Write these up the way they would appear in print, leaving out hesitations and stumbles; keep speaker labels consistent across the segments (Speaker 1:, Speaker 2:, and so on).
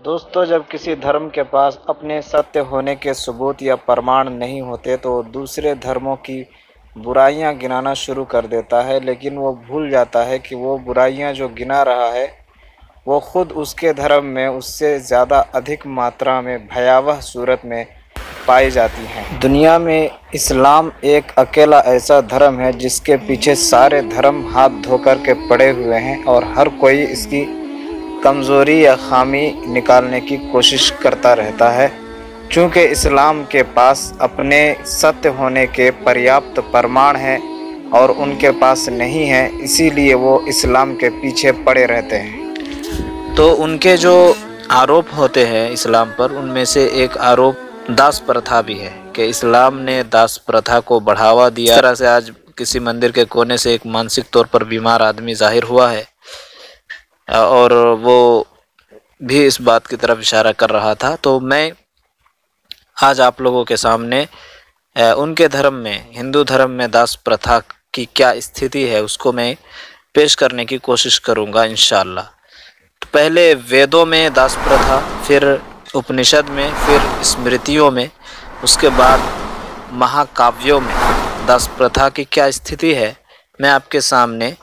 Speaker 1: दोस्तों, जब किसी धर्म के पास अपने सत्य होने के सबूत या प्रमाण नहीं होते तो दूसरे धर्मों की बुराइयां गिनाना शुरू कर देता है, लेकिन वो भूल जाता है कि वो बुराइयां जो गिना रहा है वो खुद उसके धर्म में उससे ज़्यादा अधिक मात्रा में भयावह सूरत में पाई जाती हैं। दुनिया में इस्लाम एक अकेला ऐसा धर्म है जिसके पीछे सारे धर्म हाथ धोकर के पड़े हुए हैं और हर कोई इसकी कमज़ोरी या खामी निकालने की कोशिश करता रहता है। चूँकि इस्लाम के पास अपने सत्य होने के पर्याप्त प्रमाण हैं और उनके पास नहीं है, इसीलिए वो इस्लाम के पीछे पड़े रहते हैं। तो उनके जो आरोप होते हैं इस्लाम पर, उनमें से एक आरोप दास प्रथा भी है कि इस्लाम ने दास प्रथा को बढ़ावा दिया। इस तरह से आज किसी मंदिर के कोने से एक मानसिक तौर पर बीमार आदमी जाहिर हुआ है और वो भी इस बात की तरफ इशारा कर रहा था। तो मैं आज आप लोगों के सामने उनके धर्म में, हिंदू धर्म में दास प्रथा की क्या स्थिति है उसको मैं पेश करने की कोशिश करूंगा इंशाअल्लाह। तो पहले वेदों में दास प्रथा, फिर उपनिषद में, फिर स्मृतियों में, उसके बाद महाकाव्यों में दास प्रथा की क्या स्थिति है मैं आपके सामने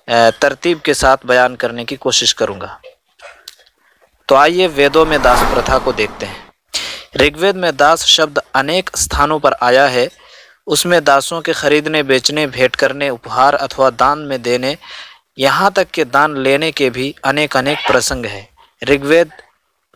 Speaker 1: तरतीब के साथ बयान करने की कोशिश करूंगा। तो आइए वेदों में दास प्रथा को देखते हैं। ऋग्वेद में दास शब्द अनेक स्थानों पर आया है। उसमें दासों के खरीदने, बेचने, भेंट करने, उपहार अथवा दान में देने, यहाँ तक कि दान लेने के भी अनेक प्रसंग हैं। ऋग्वेद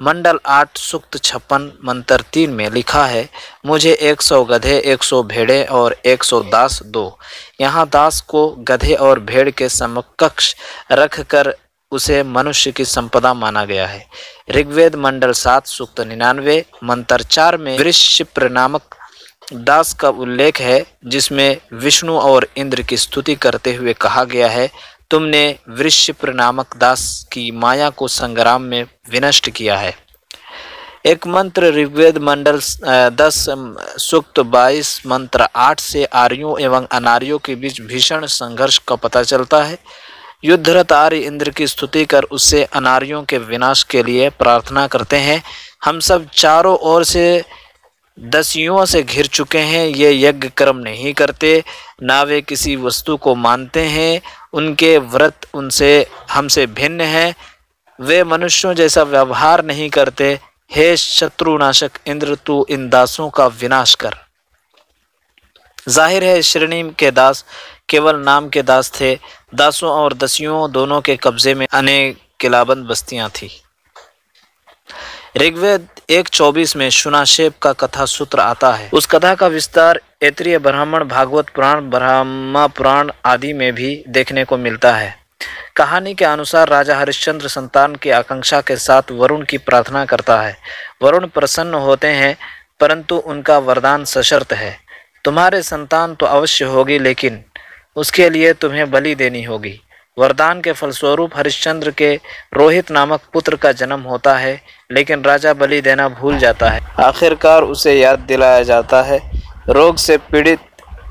Speaker 1: मंडल 8 सूक्त 56 मंत्र 3 में लिखा है, मुझे 100 गधे, 100 भेड़े और 100 दास दो। यहाँ दास को गधे और भेड़ के समकक्ष रखकर उसे मनुष्य की संपदा माना गया है। ऋग्वेद मंडल 7 सूक्त 99 मंत्र 4 में वृश्चिप्र नामक दास का उल्लेख है, जिसमें विष्णु और इंद्र की स्तुति करते हुए कहा गया है, तुमने वृश्चिप्र नामक दास की माया को संग्राम में विनष्ट किया है। एक मंत्र ऋग्वेद मंडल 10 सूक्त 22 मंत्र 8 से आर्यों एवं अनार्यों के बीच भीषण संघर्ष का पता चलता है। युद्धरत आर्य इंद्र की स्तुति कर उससे अनार्यों के विनाश के लिए प्रार्थना करते हैं। हम सब चारों ओर से दस्युओं से घिर चुके हैं, ये यज्ञ कर्म नहीं करते, ना वे किसी वस्तु को मानते हैं, उनके व्रत हमसे भिन्न हैं, वे मनुष्यों जैसा व्यवहार नहीं करते। हे शत्रुनाशक इंद्र, तू इन दासों का विनाश कर। जाहिर है श्रेणी के दास केवल नाम के दास थे। दासों और दस्युओं दोनों के कब्जे में अनेक किलाबंद बस्तियां थी। ऋग्वेद 1:24 में शुनाशेप का कथा सूत्र आता है। उस कथा का विस्तार ऐतरेय ब्राह्मण, भागवत पुराण, ब्रह्मा पुराण आदि में भी देखने को मिलता है। कहानी के अनुसार राजा हरिश्चंद्र संतान की आकांक्षा के साथ वरुण की प्रार्थना करता है। वरुण प्रसन्न होते हैं, परंतु उनका वरदान सशर्त है, तुम्हारे संतान तो अवश्य होगी, लेकिन उसके लिए तुम्हें बलि देनी होगी। वरदान के फलस्वरूप हरिश्चंद्र के रोहित नामक पुत्र का जन्म होता है, लेकिन राजा बलि देना भूल जाता है। आखिरकार उसे याद दिलाया जाता है। रोग से पीड़ित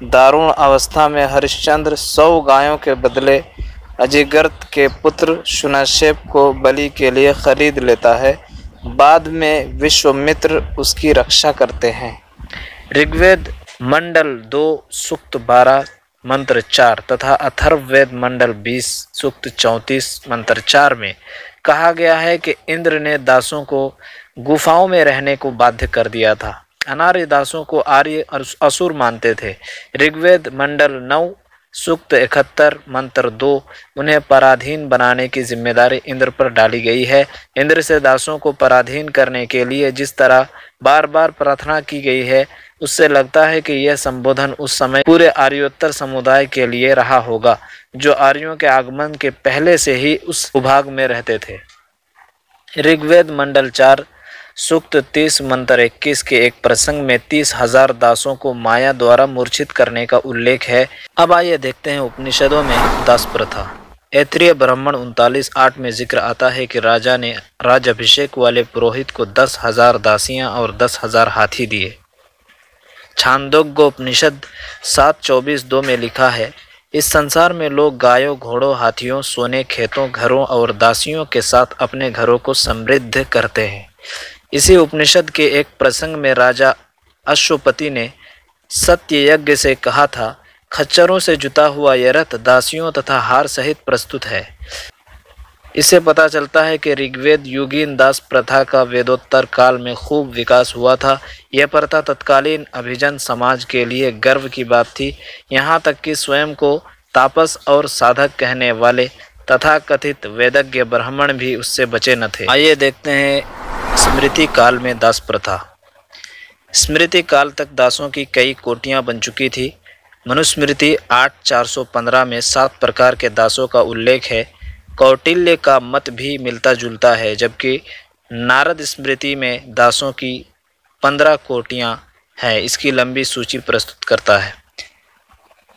Speaker 1: दारुण अवस्था में हरिश्चंद्र 100 गायों के बदले अजिगर्त के पुत्र शुनाशेप को बलि के लिए खरीद लेता है। बाद में विश्वामित्र उसकी रक्षा करते हैं। ऋग्वेद मंडल 2 सूक्त 12 मंत्र 4 तथा अथर्ववेद मंडल 20 सूक्त 34 मंत्र 4 में कहा गया है कि इंद्र ने दासों को गुफाओं में रहने को बाध्य कर दिया था। अनार्य दासों को आर्य असुर मानते थे। ऋग्वेद मंडल 9 सूक्त 71 मंत्र 2 उन्हें पराधीन बनाने की जिम्मेदारी इंद्र पर डाली गई है। इंद्र से दासों को पराधीन करने के लिए जिस तरह बार बार प्रार्थना की गई है, उससे लगता है कि यह संबोधन उस समय पूरे आर्योत्तर समुदाय के लिए रहा होगा, जो आर्यों के आगमन के पहले से ही उस भूभाग में रहते थे। ऋग्वेद मंडल 4 सूक्त 30 मंत्र 21 के एक प्रसंग में 30,000 दासों को माया द्वारा मूर्छित करने का उल्लेख है। अब आइए देखते हैं उपनिषदों में दास प्रथा। ऐतरेय ब्राह्मण 39:8 में जिक्र आता है कि राजा ने राजाभिषेक वाले पुरोहित को 10,000 दासियां और 10,000 हाथी दिए। छांदोग्योपनिषद 7:24-2 में लिखा है, इस संसार में लोग गायों, घोड़ों, हाथियों, सोने, खेतों, घरों और दासियों के साथ अपने घरों को समृद्ध करते हैं। इसी उपनिषद के एक प्रसंग में राजा अश्वपति ने सत्य यज्ञ से कहा था, खच्चरों से जुता हुआ यह रथ दासियों तथा हार सहित प्रस्तुत है। इससे पता चलता है कि ऋग्वेद युगीन दास प्रथा का वेदोत्तर काल में खूब विकास हुआ था। यह प्रथा तत्कालीन अभिजन समाज के लिए गर्व की बात थी, यहाँ तक कि स्वयं को तापस और साधक कहने वाले तथाकथित वेदज्ञ ब्राह्मण भी उससे बचे न थे। आइए देखते हैं स्मृति काल में दास प्रथा। स्मृति काल तक दासों की कई कोटियाँ बन चुकी थी। मनुस्मृति 8.415 में 7 प्रकार के दासों का उल्लेख है। कौटिल्य का मत भी मिलता जुलता है, जबकि नारद स्मृति में दासों की 15 कोटियाँ हैं। इसकी लंबी सूची प्रस्तुत करता है।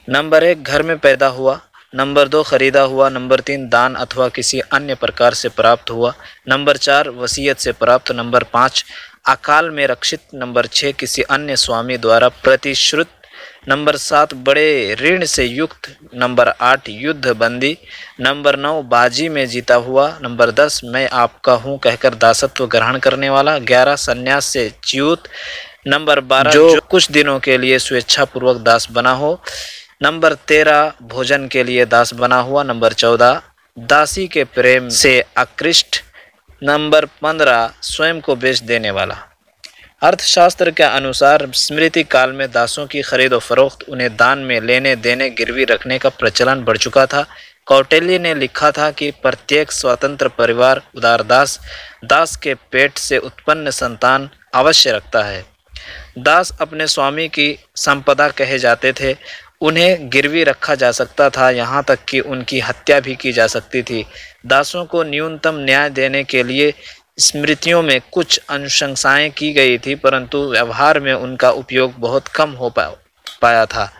Speaker 1: नंबर 1 घर में पैदा हुआ, नंबर 2 खरीदा हुआ, नंबर 3 दान अथवा किसी अन्य प्रकार से प्राप्त हुआ, नंबर 4 वसीयत से प्राप्त, नंबर 5 अकाल में रक्षित, नंबर 6 किसी अन्य स्वामी द्वारा प्रतिश्रुत, नंबर 7 बड़े ऋण से युक्त, नंबर 8 युद्ध बंदी, नंबर 9 बाजी में जीता हुआ, नंबर 10 मैं आपका हूँ कहकर दासत्व ग्रहण करने वाला, 11 संन्यास से च्युत, नंबर 12 जो कुछ दिनों के लिए स्वेच्छापूर्वक दास बना हो, नंबर 13 भोजन के लिए दास बना हुआ, नंबर 14 दासी के प्रेम से आकृष्ट, नंबर 15 स्वयं को बेच देने वाला। अर्थशास्त्र के अनुसार स्मृति काल में दासों की खरीद और फरोख्त, उन्हें दान में लेने देने, गिरवी रखने का प्रचलन बढ़ चुका था। कौटिल्य ने लिखा था कि प्रत्येक स्वतंत्र परिवार उदारदास दास के पेट से उत्पन्न संतान अवश्य रखता है। दास अपने स्वामी की संपदा कहे जाते थे। उन्हें गिरवी रखा जा सकता था, यहाँ तक कि उनकी हत्या भी की जा सकती थी। दासों को न्यूनतम न्याय देने के लिए स्मृतियों में कुछ अनुशंसाएं की गई थी, परंतु व्यवहार में उनका उपयोग बहुत कम हो पाया था।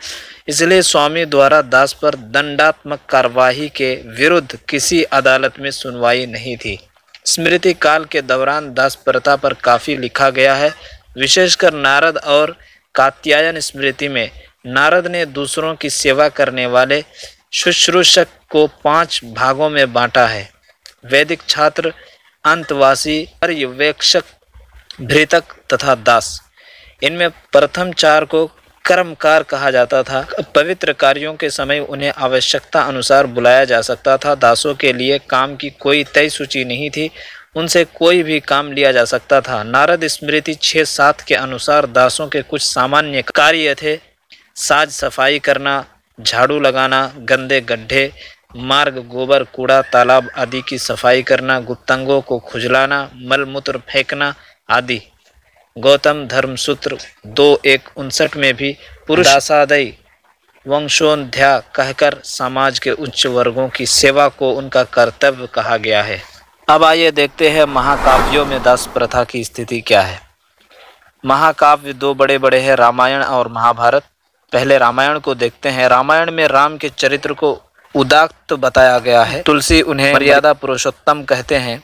Speaker 1: इसलिए स्वामी द्वारा दास पर दंडात्मक कार्यवाही के विरुद्ध किसी अदालत में सुनवाई नहीं थी। स्मृति काल के दौरान दास प्रथा पर काफ़ी लिखा गया है। विशेषकर नारद और कात्यायन स्मृति में नारद ने दूसरों की सेवा करने वाले शुश्रूषक को 5 भागों में बांटा है: वैदिक छात्र, अंतवासी, पर्यवेक्षक, भृतक तथा दास। इनमें प्रथम 4 को कर्मकार कहा जाता था। पवित्र कार्यों के समय उन्हें आवश्यकता अनुसार बुलाया जा सकता था। दासों के लिए काम की कोई तय सूची नहीं थी, उनसे कोई भी काम लिया जा सकता था। नारद स्मृति 6-7 के अनुसार दासों के कुछ सामान्य कार्य थे: साज सफाई करना, झाड़ू लगाना, गंदे गड्ढे, मार्ग, गोबर, कूड़ा, तालाब आदि की सफाई करना, गुप्तांगों को खुजलाना, मलमूत्र फेंकना आदि। गौतम धर्मसूत्र 2:1-59 में भी पुरुष दासादय वंशोन्ध्या कहकर समाज के उच्च वर्गों की सेवा को उनका कर्तव्य कहा गया है। अब आइए देखते हैं महाकाव्यों में दास प्रथा की स्थिति क्या है। महाकाव्य 2 बड़े हैं, रामायण और महाभारत। पहले रामायण को देखते हैं। रामायण में राम के चरित्र को उदात्त बताया गया है। तुलसी उन्हें मर्यादा पुरुषोत्तम कहते हैं,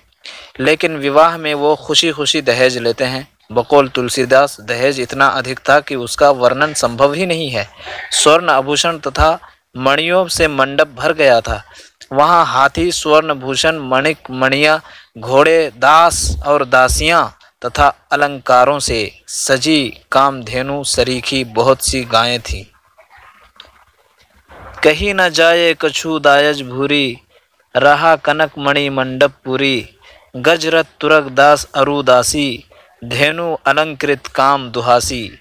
Speaker 1: लेकिन विवाह में वो खुशी खुशी दहेज लेते हैं। बकौल तुलसीदास दहेज इतना अधिक था कि उसका वर्णन संभव ही नहीं है। स्वर्ण आभूषण तथा मणियों से मंडप भर गया था। वहाँ हाथी, स्वर्ण भूषण, मणिक, मणियाँ, घोड़े, दास और दासियाँ तथा अलंकारों से सजी कामधेनु सरीखी बहुत सी गायें थीं। कहीं न जाए कछु दायज भूरी, रहा कनक मणि मंडप पूरी, गजरत तुरग दास अरु दासी, धेनु अलंकृत काम दुहासी।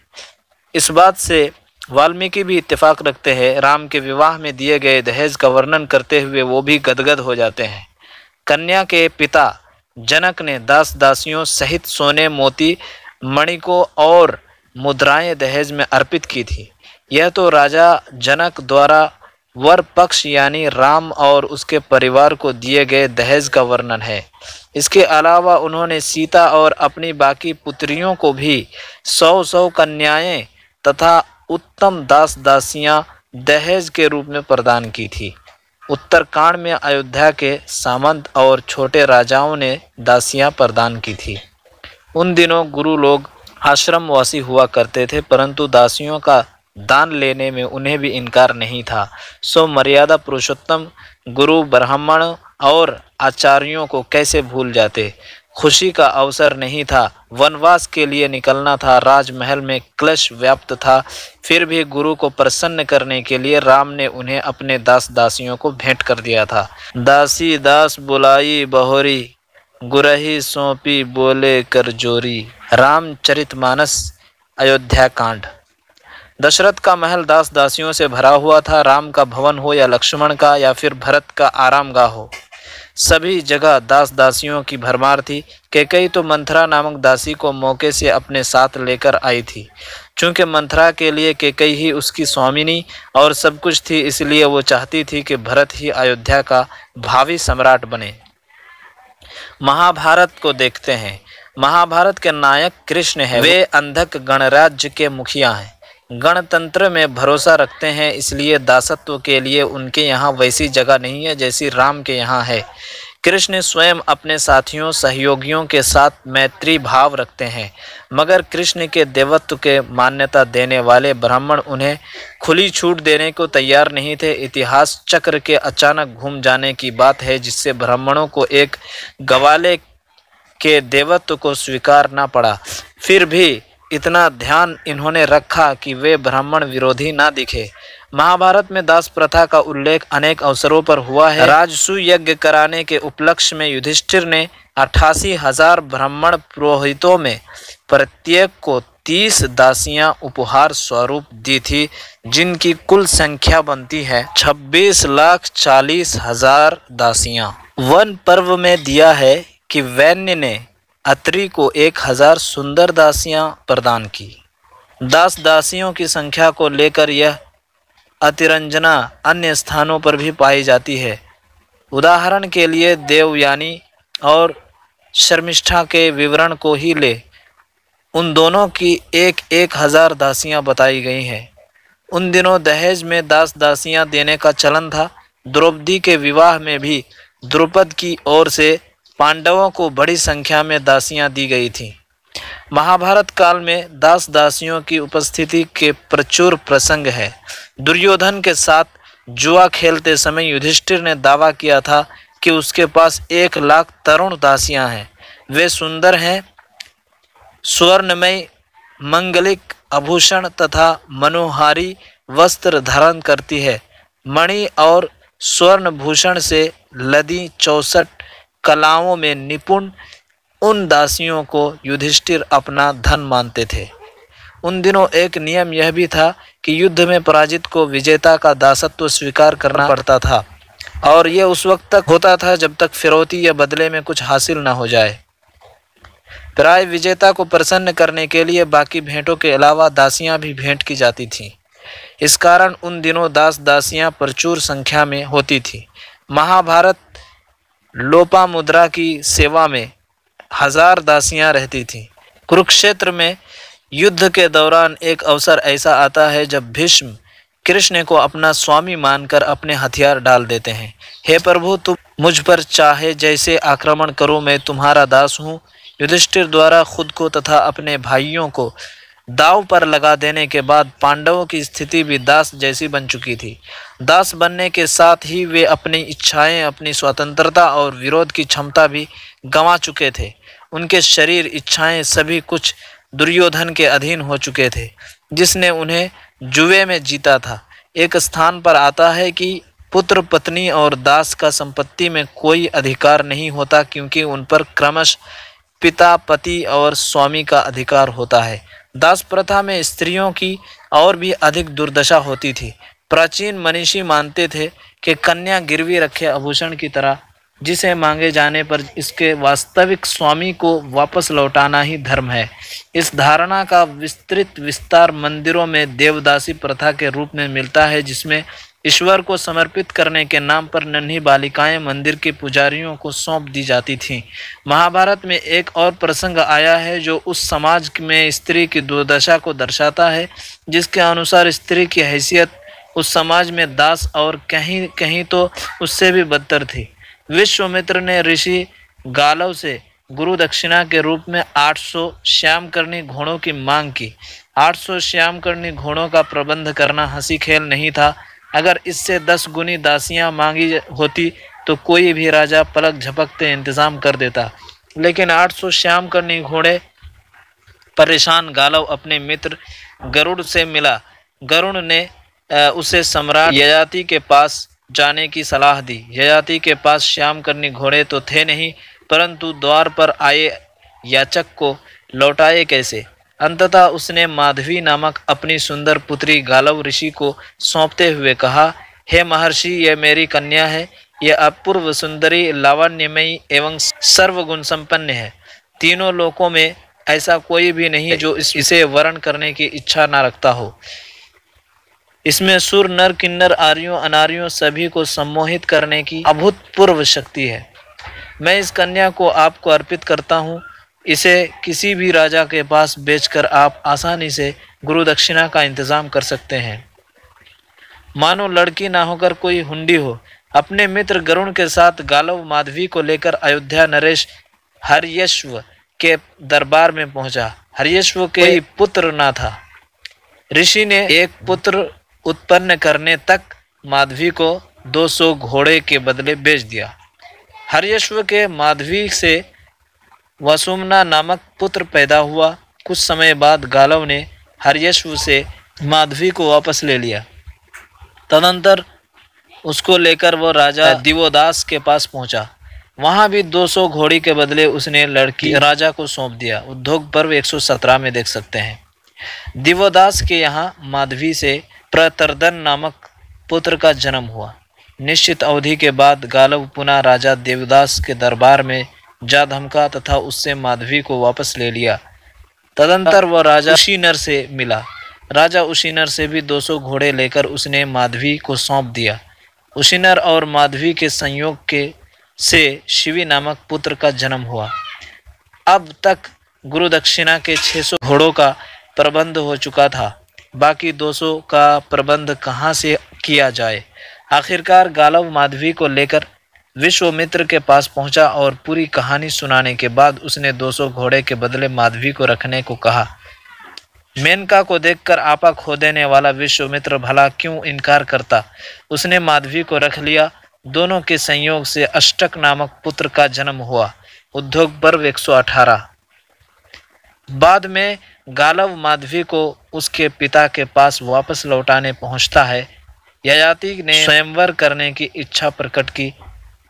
Speaker 1: इस बात से वाल्मीकि भी इत्तेफाक रखते हैं। राम के विवाह में दिए गए दहेज का वर्णन करते हुए वो भी गदगद हो जाते हैं। कन्या के पिता जनक ने दास दासियों सहित सोने, मोती, मणिकों और मुद्राएं दहेज में अर्पित की थी। यह तो राजा जनक द्वारा वर पक्ष यानी राम और उसके परिवार को दिए गए दहेज का वर्णन है। इसके अलावा उन्होंने सीता और अपनी बाकी पुत्रियों को भी 100 कन्याएं तथा उत्तम दास दासियां दहेज के रूप में प्रदान की थी। उत्तरकांड में अयोध्या के सामंत और छोटे राजाओं ने दासियां प्रदान की थी। उन दिनों गुरु लोग आश्रमवासी हुआ करते थे, परंतु दासियों का दान लेने में उन्हें भी इनकार नहीं था। सो मर्यादा पुरुषोत्तम गुरु ब्राह्मण और आचार्यों को कैसे भूल जाते। खुशी का अवसर नहीं था, वनवास के लिए निकलना था, राजमहल में क्लेश व्याप्त था, फिर भी गुरु को प्रसन्न करने के लिए राम ने उन्हें अपने दास दासियों को भेंट कर दिया था। दासी दास बुलाई बहोरी, गुरही सौंपी बोले कर जोरी। रामचरितमानस अयोध्या कांड। दशरथ का महल दास दासियों से भरा हुआ था। राम का भवन हो या लक्ष्मण का या फिर भरत का आरामगाह हो, सभी जगह दास दासियों की भरमार थी। कैकेयी तो मंथरा नामक दासी को मौके से अपने साथ लेकर आई थी। चूंकि मंथरा के लिए कैकेयी ही उसकी स्वामिनी और सब कुछ थी, इसलिए वो चाहती थी कि भरत ही अयोध्या का भावी सम्राट बने। महाभारत को देखते हैं। महाभारत के नायक कृष्ण है। वे अंधक गणराज्य के मुखिया हैं, गणतंत्र में भरोसा रखते हैं, इसलिए दासत्व के लिए उनके यहाँ वैसी जगह नहीं है जैसी राम के यहाँ है। कृष्ण स्वयं अपने साथियों सहयोगियों के साथ मैत्री भाव रखते हैं, मगर कृष्ण के देवत्व के मान्यता देने वाले ब्राह्मण उन्हें खुली छूट देने को तैयार नहीं थे। इतिहास चक्र के अचानक घूम जाने की बात है, जिससे ब्राह्मणों को एक गवाले के देवत्व को स्वीकारना पड़ा। फिर भी इतना ध्यान इन्होंने रखा कि वे ब्राह्मण विरोधी ना दिखे। महाभारत में दास प्रथा का उल्लेख अनेक अवसरों पर हुआ है। राजसूय यज्ञ कराने के उपलक्ष्य में युधिष्ठिर ने 88,000 ब्राह्मण पुरोहितों में प्रत्येक को 30 दासियां उपहार स्वरूप दी थी, जिनकी कुल संख्या बनती है 26,40,000 दासियां। वन पर्व में दिया है कि वैन्य ने अत्रि को 1,000 सुंदर दासियां प्रदान की। दास दासियों की संख्या को लेकर यह अतिरंजना अन्य स्थानों पर भी पाई जाती है। उदाहरण के लिए देवयानी और शर्मिष्ठा के विवरण को ही ले, उन दोनों की 1,000 दासियां बताई गई हैं। उन दिनों दहेज में दास दासियां देने का चलन था। द्रौपदी के विवाह में भी द्रुपद की ओर से पांडवों को बड़ी संख्या में दासियां दी गई थीं। महाभारत काल में दास दासियों की उपस्थिति के प्रचुर प्रसंग है। दुर्योधन के साथ जुआ खेलते समय युधिष्ठिर ने दावा किया था कि उसके पास 1,00,000 तरुण दासियां हैं। वे सुंदर हैं, स्वर्णमय मंगलिक आभूषण तथा मनोहारी वस्त्र धारण करती है। मणि और स्वर्ण भूषण से लदी 64 कलाओं में निपुण उन दासियों को युधिष्ठिर अपना धन मानते थे। उन दिनों एक नियम यह भी था कि युद्ध में पराजित को विजेता का दासत्व स्वीकार करना पड़ता था, और यह उस वक्त तक होता था जब तक फिरौती या बदले में कुछ हासिल न हो जाए। प्राय विजेता को प्रसन्न करने के लिए बाकी भेंटों के अलावा दासियां भी भेंट की जाती थीं। इस कारण उन दिनों दास दासियां प्रचुर संख्या में होती थी। महाभारत लोपामुद्रा की सेवा में 1,000 दासियां रहती थीं। कुरुक्षेत्र में युद्ध के दौरान एक अवसर ऐसा आता है जब भीष्म कृष्ण को अपना स्वामी मानकर अपने हथियार डाल देते हैं। हे प्रभु, तुम मुझ पर चाहे जैसे आक्रमण करो, मैं तुम्हारा दास हूँ। युधिष्ठिर द्वारा खुद को तथा अपने भाइयों को दांव पर लगा देने के बाद पांडवों की स्थिति भी दास जैसी बन चुकी थी। दास बनने के साथ ही वे अपनी इच्छाएं, अपनी स्वतंत्रता और विरोध की क्षमता भी गंवा चुके थे। उनके शरीर, इच्छाएं सभी कुछ दुर्योधन के अधीन हो चुके थे, जिसने उन्हें जुए में जीता था। एक स्थान पर आता है कि पुत्र, पत्नी और दास का संपत्ति में कोई अधिकार नहीं होता, क्योंकि उन पर क्रमशः पिता, पति और स्वामी का अधिकार होता है। दास प्रथा में स्त्रियों की और भी अधिक दुर्दशा होती थी। प्राचीन मनीषी मानते थे कि कन्या गिरवी रखे आभूषण की तरह, जिसे मांगे जाने पर इसके वास्तविक स्वामी को वापस लौटाना ही धर्म है। इस धारणा का विस्तृत विस्तार मंदिरों में देवदासी प्रथा के रूप में मिलता है, जिसमें ईश्वर को समर्पित करने के नाम पर नन्ही बालिकाएं मंदिर के पुजारियों को सौंप दी जाती थीं। महाभारत में एक और प्रसंग आया है जो उस समाज में स्त्री की दुर्दशा को दर्शाता है, जिसके अनुसार स्त्री की हैसियत उस समाज में दास और कहीं कहीं तो उससे भी बदतर थी। विश्वामित्र ने ऋषि गालव से गुरु दक्षिणा के रूप में 800 श्यामकर्णी घोड़ों की मांग की। 800 श्यामकर्णी घोड़ों का प्रबंध करना हंसी खेल नहीं था। अगर इससे 10 गुनी दासियां मांगी होती तो कोई भी राजा पलक झपकते इंतजाम कर देता, लेकिन 800 श्यामकर्णी घोड़े। परेशान गालव अपने मित्र गरुड़ से मिला। गरुड़ ने उसे सम्राट ययाति के पास जाने की सलाह दी। ययाति के पास श्यामकर्णी घोड़े तो थे नहीं, परंतु द्वार पर आए याचक को लौटाए कैसे। अंततः उसने माधवी नामक अपनी सुंदर पुत्री गालव ऋषि को सौंपते हुए कहा, हे महर्षि, ये मेरी कन्या है। यह अपूर्व सुंदरी, लावण्यमयी एवं सर्वगुण संपन्न है। तीनों लोकों में ऐसा कोई भी नहीं जो इसे वरण करने की इच्छा न रखता हो। इसमें सुर, नर, किन्नर, आर्यों, अनार्यों सभी को सम्मोहित करने की अभूतपूर्व शक्ति है। मैं इस कन्या को आपको अर्पित करता हूँ। इसे किसी भी राजा के पास बेचकर आप आसानी से गुरु दक्षिणा का इंतजाम कर सकते हैं, मानो लड़की ना होकर कोई हुंडी हो। अपने मित्र गरुड़ के साथ गालव माधवी को लेकर अयोध्या नरेश हर्यश्व के दरबार में पहुंचा। हर्यश्व के पुत्र ना था। ऋषि ने एक पुत्र उत्पन्न करने तक माधवी को 200 घोड़े के बदले बेच दिया। हर्यश्व के माधवी से वसुमना नामक पुत्र पैदा हुआ। कुछ समय बाद गालव ने हर्यश्व से माधवी को वापस ले लिया। तदंतर उसको लेकर वो राजा दिवोदास के पास पहुंचा। वहां भी 200 घोड़ी के बदले उसने लड़की राजा को सौंप दिया। उद्योग पर्व 117 में देख सकते हैं। दिवोदास के यहाँ माधवी से प्रतर्दन नामक पुत्र का जन्म हुआ। निश्चित अवधि के बाद गालव पुनः राजा देवदास के दरबार में जा धमका तथा उससे माधवी को वापस ले लिया। तदंतर वह राजा उशीनर से मिला। राजा उशीनर से भी 200 घोड़े लेकर उसने माधवी को सौंप दिया। उशीनर और माधवी के संयोग से शिवी नामक पुत्र का जन्म हुआ। अब तक गुरु दक्षिणा के 600 घोड़ों का प्रबंध हो चुका था। बाकी 200 का प्रबंध कहाँ से किया जाए। आखिरकार गालव माधवी को लेकर विश्वामित्र के पास पहुंचा और पूरी कहानी सुनाने के बाद उसने 200 घोड़े के बदले माधवी को रखने को कहा। मेनका को देखकर आपा खो देने वाला विश्वामित्र भला क्यों इनकार करता। उसने माधवी को रख लिया। दोनों के संयोग से अष्टक नामक पुत्र का जन्म हुआ। उद्योग पर्व 118। बाद में गालव माधवी को उसके पिता के पास वापस लौटाने पहुंचता है। ययाति ने स्वयंवर करने की इच्छा प्रकट की।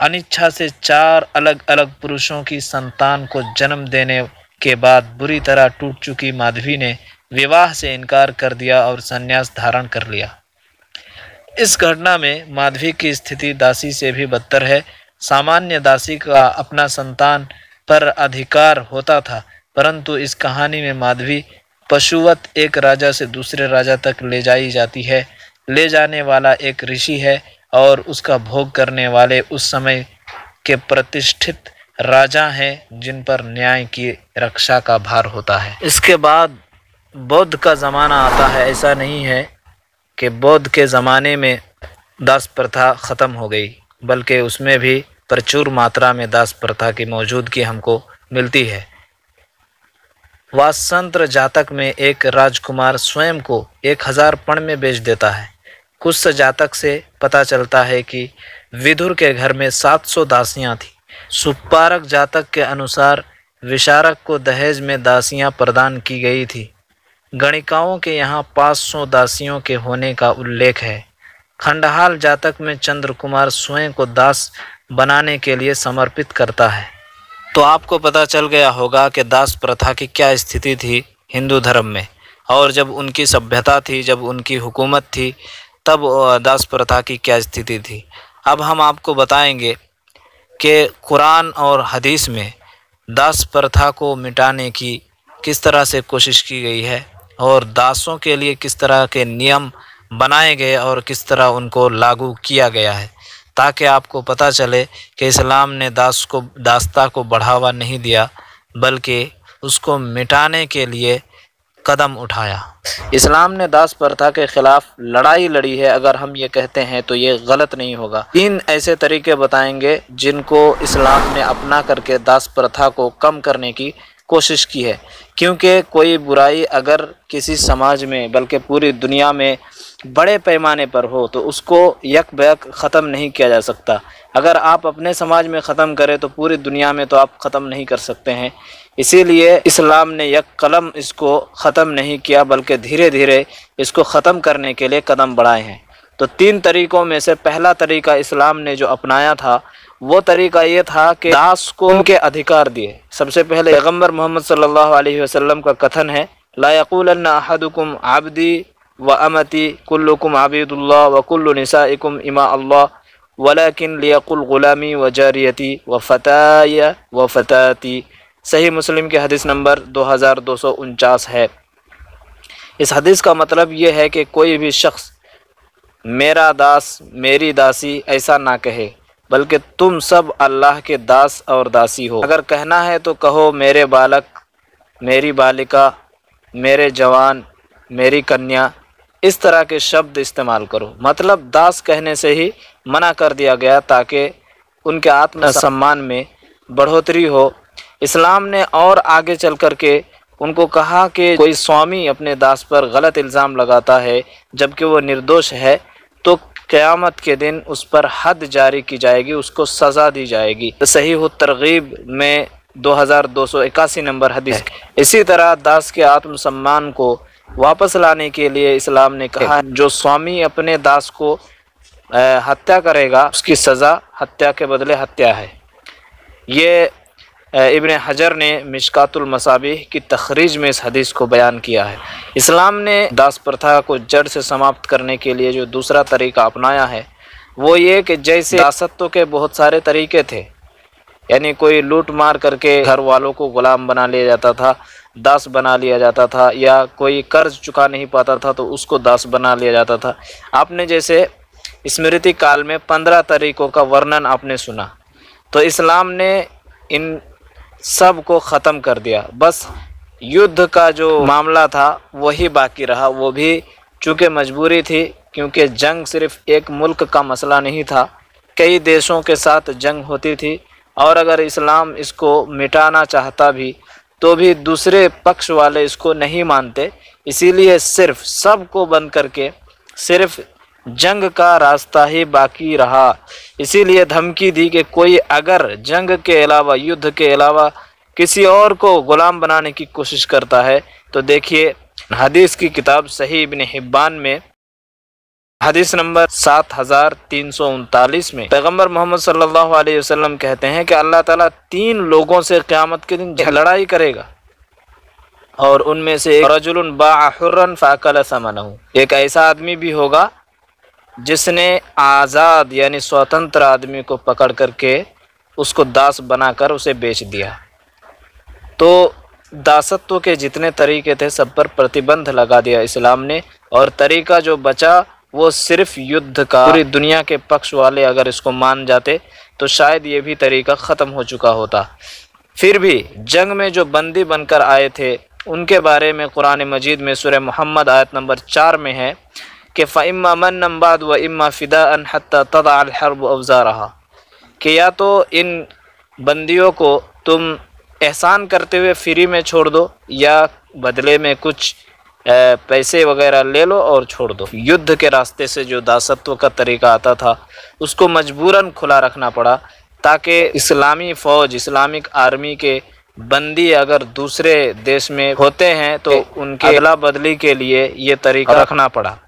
Speaker 1: अनिच्छा से 4 अलग अलग पुरुषों की संतान को जन्म देने के बाद बुरी तरह टूट चुकी माधवी ने विवाह से इनकार कर दिया और संन्यास धारण कर लिया। इस घटना में माधवी की स्थिति दासी से भी बदतर है। सामान्य दासी का अपना संतान पर अधिकार होता था, परंतु इस कहानी में माधवी पशुवत एक राजा से दूसरे राजा तक ले जाई जाती है। ले जाने वाला एक ऋषि है और उसका भोग करने वाले उस समय के प्रतिष्ठित राजा हैं जिन पर न्याय की रक्षा का भार होता है। इसके बाद बौद्ध का ज़माना आता है। ऐसा नहीं है कि बौद्ध के ज़माने में दास प्रथा ख़त्म हो गई, बल्कि उसमें भी प्रचुर मात्रा में दास प्रथा की मौजूदगी हमको मिलती है। वासंत्र जातक में एक राजकुमार स्वयं को 1000 पण में बेच देता है। कुछ जातक से पता चलता है कि विदुर के घर में 700 दासियां थीं। सुपारक जातक के अनुसार विशारक को दहेज में दासियां प्रदान की गई थी। गणिकाओं के यहाँ 500 दासियों के होने का उल्लेख है। खंडहाल जातक में चंद्र कुमार स्वयं को दास बनाने के लिए समर्पित करता है। तो आपको पता चल गया होगा कि दास प्रथा की क्या स्थिति थी हिंदू धर्म में, और जब उनकी सभ्यता थी, जब उनकी हुकूमत थी, तब दास प्रथा की क्या स्थिति थी। अब हम आपको बताएंगे कि कुरान और हदीस में दास प्रथा को मिटाने की किस तरह से कोशिश की गई है और दासों के लिए किस तरह के नियम बनाए गए और किस तरह उनको लागू किया गया है, ताकि आपको पता चले कि इस्लाम ने दासता को बढ़ावा नहीं दिया, बल्कि उसको मिटाने के लिए कदम उठाया। इस्लाम ने दास प्रथा के खिलाफ लड़ाई लड़ी है। अगर हम ये कहते हैं तो ये गलत नहीं होगा। 3 ऐसे तरीके बताएंगे जिनको इस्लाम ने अपना करके दास प्रथा को कम करने की कोशिश की है, क्योंकि कोई बुराई अगर किसी समाज में बल्कि पूरी दुनिया में बड़े पैमाने पर हो तो उसको यक बयक ख़त्म नहीं किया जा सकता। अगर आप अपने समाज में ख़त्म करें तो पूरी दुनिया में तो आप ख़त्म नहीं कर सकते हैं। इसीलिए इस्लाम ने यक कलम इसको ख़त्म नहीं किया, बल्कि धीरे धीरे इसको ख़त्म करने के लिए कदम बढ़ाए हैं। तो 3 तरीक़ों में से पहला तरीक़ा इस्लाम ने जो अपनाया था वो तरीक़ा ये था कि दास को उनके अधिकार दिए। सबसे पहले पैगम्बर मोहम्मद सल्लल्लाहु अलैहि वसल्लम का कथन है, ला यक़ूलन्ना अहदुकुम आब्दी व अमती कुल्लुकुम आबिदुल्लाह व कुल्लु निसाइकुम इमा अल्लाह वलाकिन लियकुल गुलामी व जारियती व फ़ताया व फ़ताती। सही मुस्लिम के हदीस नंबर 2249 है। इस हदीस का मतलब ये है कि कोई भी शख्स मेरा दास मेरी दासी ऐसा ना कहे, बल्कि तुम सब अल्लाह के दास और दासी हो। अगर कहना है तो कहो मेरे बालक, मेरी बालिका, मेरे जवान, मेरी कन्या, इस तरह के शब्द इस्तेमाल करो। मतलब दास कहने से ही मना कर दिया गया ताकि उनके आत्मसम्मान में बढ़ोतरी हो। इस्लाम ने और आगे चल कर के उनको कहा कि कोई स्वामी अपने दास पर गलत इल्ज़ाम लगाता है जबकि वो निर्दोष है तो क़यामत के दिन उस पर हद जारी की जाएगी, उसको सज़ा दी जाएगी। सहीह तरगीब में 2281 नंबर हदीस। इसी तरह दास के आत्मसम्मान को वापस लाने के लिए इस्लाम ने कहा जो स्वामी अपने दास को हत्या करेगा उसकी सज़ा हत्या के बदले हत्या है। ये इब्न हजर ने मिशकातुल मसाबिह की तखरीज में इस हदीस को बयान किया है। इस्लाम ने दास प्रथा को जड़ से समाप्त करने के लिए जो दूसरा तरीका अपनाया है वो ये कि जैसे दासत्व के बहुत सारे तरीके थे, यानी कोई लूट मार करके घर वालों को गुलाम बना लिया जाता था, दास बना लिया जाता था, या कोई कर्ज चुका नहीं पाता था तो उसको दास बना लिया जाता था। आपने जैसे स्मृति काल में 15 तरीक़ों का वर्णन आपने सुना, तो इस्लाम ने इन सब को ख़त्म कर दिया। बस युद्ध का जो मामला था वही बाकी रहा, वो भी चूँकि मजबूरी थी, क्योंकि जंग सिर्फ़ एक मुल्क का मसला नहीं था, कई देशों के साथ जंग होती थी और अगर इस्लाम इसको मिटाना चाहता भी तो भी दूसरे पक्ष वाले इसको नहीं मानते। इसीलिए सिर्फ सब को बंद करके सिर्फ जंग का रास्ता ही बाकी रहा। इसीलिए धमकी दी कि कोई अगर जंग के अलावा, युद्ध के अलावा किसी और को गुलाम बनाने की कोशिश करता है तो देखिए हदीस की किताब सही इब्न हिब्बान में हदीस नंबर 7339 में पैगम्बर मोहम्मद सल्लल्लाहु अलैहि वसल्लम कहते हैं कि अल्लाह ताला 3 लोगों से क़यामत के दिन लड़ाई करेगा और उनमें से एक रजुलुन बाअ हुर्रन फ़अकल समनहु, एक ऐसा आदमी भी होगा जिसने आज़ाद यानी स्वतंत्र आदमी को पकड़ करके उसको दास बनाकर उसे बेच दिया। तो दासत्व के जितने तरीके थे सब पर प्रतिबंध लगा दिया इस्लाम ने, और तरीका जो बचा वो सिर्फ युद्ध का। पूरी दुनिया के पक्ष वाले अगर इसको मान जाते तो शायद ये भी तरीका ख़त्म हो चुका होता। फिर भी जंग में जो बंदी बनकर आए थे उनके बारे में कुरान मजीद में सूरह मोहम्मद आयत नंबर 4 में है कि फ़इम्मा मन्नन बाद व इम्मा फ़िदाअन हत्ता तदअल हर्ब अवज़ारहा, कि या तो इन बंदियों को तुम एहसान करते हुए फ्री में छोड़ दो या बदले में कुछ पैसे वगैरह ले लो और छोड़ दो। युद्ध के रास्ते से जो दासत्व का तरीका आता था उसको मजबूरन खुला रखना पड़ा ताकि इस्लामी फ़ौज, इस्लामिक आर्मी के बंदी अगर दूसरे देश में होते हैं तो उनके अदला बदली के लिए ये तरीका रखना पड़ा।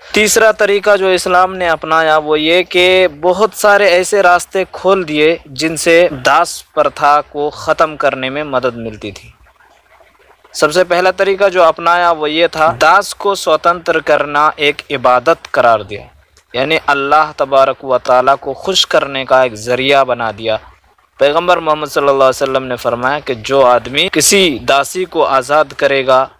Speaker 1: तीसरा तरीका जो इस्लाम ने अपनाया वो ये कि बहुत सारे ऐसे रास्ते खोल दिए जिनसे दास प्रथा को ख़त्म करने में मदद मिलती थी। सबसे पहला तरीका जो अपनाया वो ये था, दास को स्वतंत्र करना एक इबादत करार दिया, यानी अल्लाह तबारक व ताला को खुश करने का एक ज़रिया बना दिया। पैगम्बर मोहम्मद सल्लल्लाहु अलैहि वसल्लम ने फरमाया कि जो आदमी किसी दासी को आज़ाद करेगा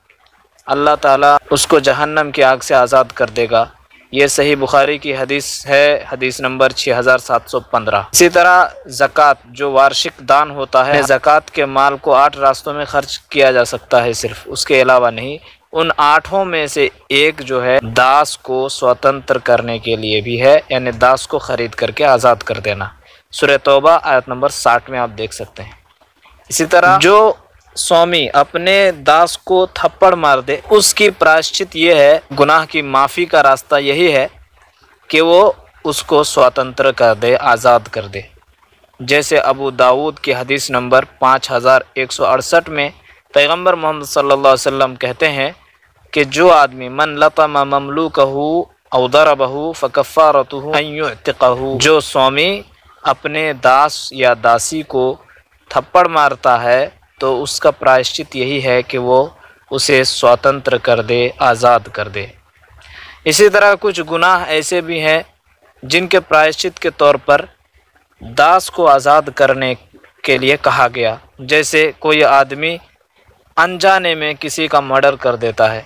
Speaker 1: अल्लाह ताला उसको जहन्नम की आग से आज़ाद कर देगा। ये सही बुखारी की हदीस है, हदीस नंबर 6715। इसी तरह ज़कात जो वार्षिक दान होता है, ज़कात के माल को 8 रास्तों में खर्च किया जा सकता है, सिर्फ उसके अलावा नहीं। उन 8 में से एक जो है दास को स्वतंत्र करने के लिए भी है, यानी दास को ख़रीद करके आज़ाद कर देना। सूरह तौबा आयत नंबर 60 में आप देख सकते हैं। इसी तरह जो स्वामी अपने दास को थप्पड़ मार दे, उसकी प्रायश्चित ये है, गुनाह की माफ़ी का रास्ता यही है कि वो उसको स्वतंत्र कर दे, आज़ाद कर दे। जैसे अबू दाऊद की हदीस नंबर 5168 में पैगंबर मोहम्मद सल्लल्लाहु अलैहि वसल्लम कहते हैं कि जो आदमी मन लतमा ममलूकहू औ दरबहू फकफ़ारतुहु अन युअतिक़हू, जो स्वामी अपने दास या दासी को थप्पड़ मारता है तो उसका प्रायश्चित यही है कि वो उसे स्वतंत्र कर दे, आज़ाद कर दे। इसी तरह कुछ गुनाह ऐसे भी हैं जिनके प्रायश्चित के तौर पर दास को आज़ाद करने के लिए कहा गया। जैसे कोई आदमी अनजाने में किसी का मर्डर कर देता है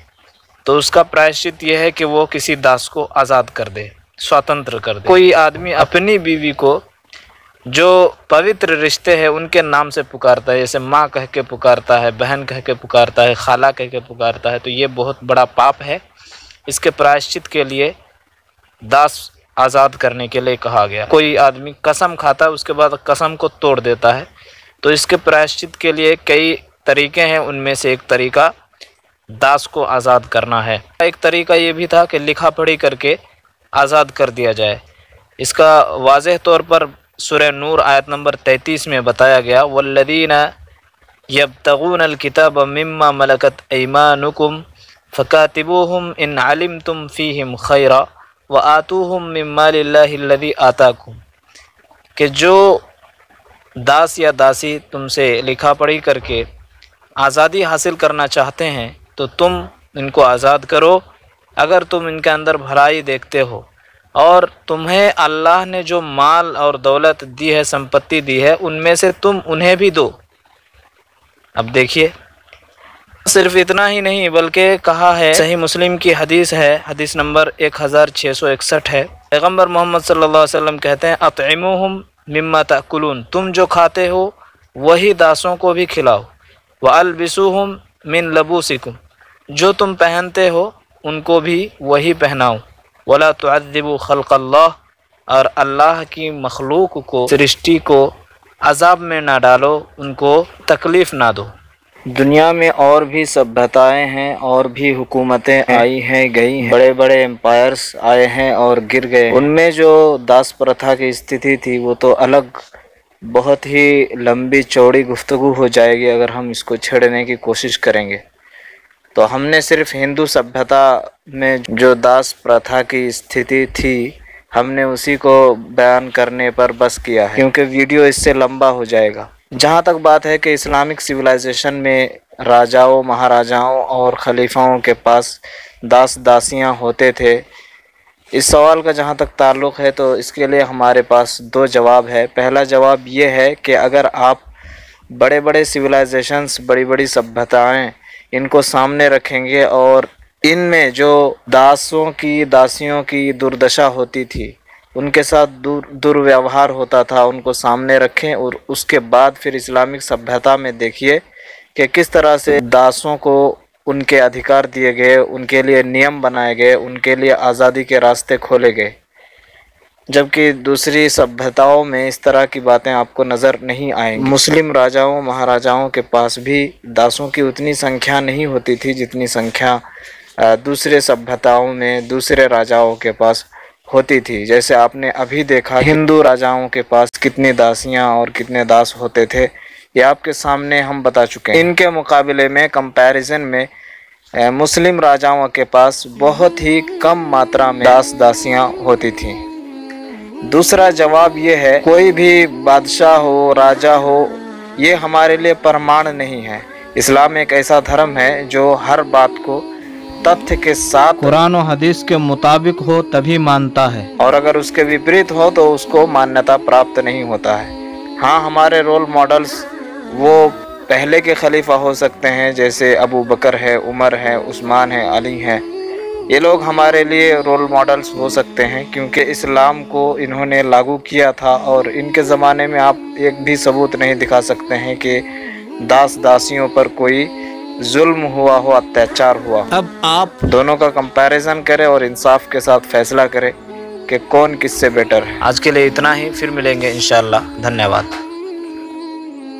Speaker 1: तो उसका प्रायश्चित यह है कि वो किसी दास को आज़ाद कर दे, स्वतंत्र कर दे। कोई आदमी अपनी बीवी को जो पवित्र रिश्ते हैं उनके नाम से पुकारता है, जैसे माँ कह के पुकारता है, बहन कह के पुकारता है, खाला कह के पुकारता है, तो ये बहुत बड़ा पाप है। इसके प्रायश्चित के लिए दास आज़ाद करने के लिए कहा गया। कोई आदमी कसम खाता है, उसके बाद कसम को तोड़ देता है, तो इसके प्रायश्चित के लिए कई तरीके हैं। उनमें से एक तरीका दास को आज़ाद करना है। एक तरीका ये भी था कि लिखा पढ़ी करके आज़ाद कर दिया जाए। इसका वाज़ेह तौर पर सूरह नूर आयत नंबर 33 में बताया गया, वल्लदीना यब्तगूनल किताब मिम्मा मलकत ऐमानुकुम फ़कातिबूहुम इन अलिमतुम फ़ीहिम खैरा व आतूहुम मिम्मा लिल्लाहिल्लज़ी आताकुम, कि जो दास या दासी तुमसे लिखा पढ़ी करके आज़ादी हासिल करना चाहते हैं तो तुम इनको आज़ाद करो अगर तुम इनके अंदर भलाई देखते हो, और तुम्हें अल्लाह ने जो माल और दौलत दी है, संपत्ति दी है, उनमें से तुम उन्हें भी दो। अब देखिए, सिर्फ इतना ही नहीं बल्कि कहा है, सही मुस्लिम की हदीस है, हदीस नंबर 1661 है। पैगंबर मोहम्मद सल्लल्लाहु अलैहि वसल्लम कहते हैं, अतइमुहुम मिम्मा ताकुलून, तुम जो खाते हो वही दासों को भी खिलाओ। व अलबिसुहुम मिन लबूसिकुम, जो तुम पहनते हो उनको भी वही पहनाओ। वला तुअद्दिबु खल्क़ल्लाह, और अल्लाह की मखलूक को, सृष्टि को अज़ाब में ना डालो, उनको तकलीफ़ ना दो। दुनिया में और भी सभ्यताएं हैं और भी हुकूमतें आई हैं गई हैं, बड़े बड़े एम्पायर्स आए हैं और गिर गए। उनमें जो दास प्रथा की स्थिति थी वो तो अलग, बहुत ही लंबी चौड़ी गुफ्तगू हो जाएगी अगर हम इसको छेड़ने की कोशिश करेंगे। तो हमने सिर्फ हिंदू सभ्यता में जो दास प्रथा की स्थिति थी हमने उसी को बयान करने पर बस किया है, क्योंकि वीडियो इससे लंबा हो जाएगा। जहाँ तक बात है कि इस्लामिक सिविलाइजेशन में राजाओं, महाराजाओं और खलीफाओं के पास दास दासियाँ होते थे, इस सवाल का जहाँ तक ताल्लुक़ है तो इसके लिए हमारे पास दो जवाब है। पहला जवाब ये है कि अगर आप बड़े बड़े सिविलाइजेशंस, बड़ी बड़ी सभ्यताएं इनको सामने रखेंगे और इनमें जो दासों की, दासियों की दुर्दशा होती थी, उनके साथ दुर्व्यवहार होता था, उनको सामने रखें और उसके बाद फिर इस्लामिक सभ्यता में देखिए कि किस तरह से दासों को उनके अधिकार दिए गए, उनके लिए नियम बनाए गए, उनके लिए आज़ादी के रास्ते खोले गए। जबकि दूसरी सभ्यताओं में इस तरह की बातें आपको नज़र नहीं आएंगी। मुस्लिम राजाओं, महाराजाओं के पास भी दासों की उतनी संख्या नहीं होती थी जितनी संख्या दूसरे सभ्यताओं में, दूसरे राजाओं के पास होती थी। जैसे आपने अभी देखा हिंदू राजाओं के पास कितनी दासियां और कितने दास होते थे, ये आपके सामने हम बता चुके हैं। इनके मुकाबले में, कंपैरिजन में, मुस्लिम राजाओं के पास बहुत ही कम मात्रा में दास दासियां होती थीं। दूसरा जवाब ये है, कोई भी बादशाह हो, राजा हो, ये हमारे लिए प्रमाण नहीं है। इस्लाम एक ऐसा धर्म है जो हर बात को तथ्य के साथ कुरान और हदीस के मुताबिक हो तभी मानता है, और अगर उसके विपरीत हो तो उसको मान्यता प्राप्त नहीं होता है। हाँ, हमारे रोल मॉडल्स वो पहले के खलीफा हो सकते हैं, जैसे अबू बकर है, उमर है, उस्मान है, अली है। ये लोग हमारे लिए रोल मॉडल्स हो सकते हैं क्योंकि इस्लाम को इन्होंने लागू किया था, और इनके ज़माने में आप एक भी सबूत नहीं दिखा सकते हैं कि दास दासियों पर कोई जुल्म हुआ हो, अत्याचार हुआ। अब आप दोनों का कंपैरिजन करें और इंसाफ के साथ फैसला करें कि कौन किससे बेटर है। आज के लिए इतना ही, फिर मिलेंगे इंशाअल्लाह। धन्यवाद।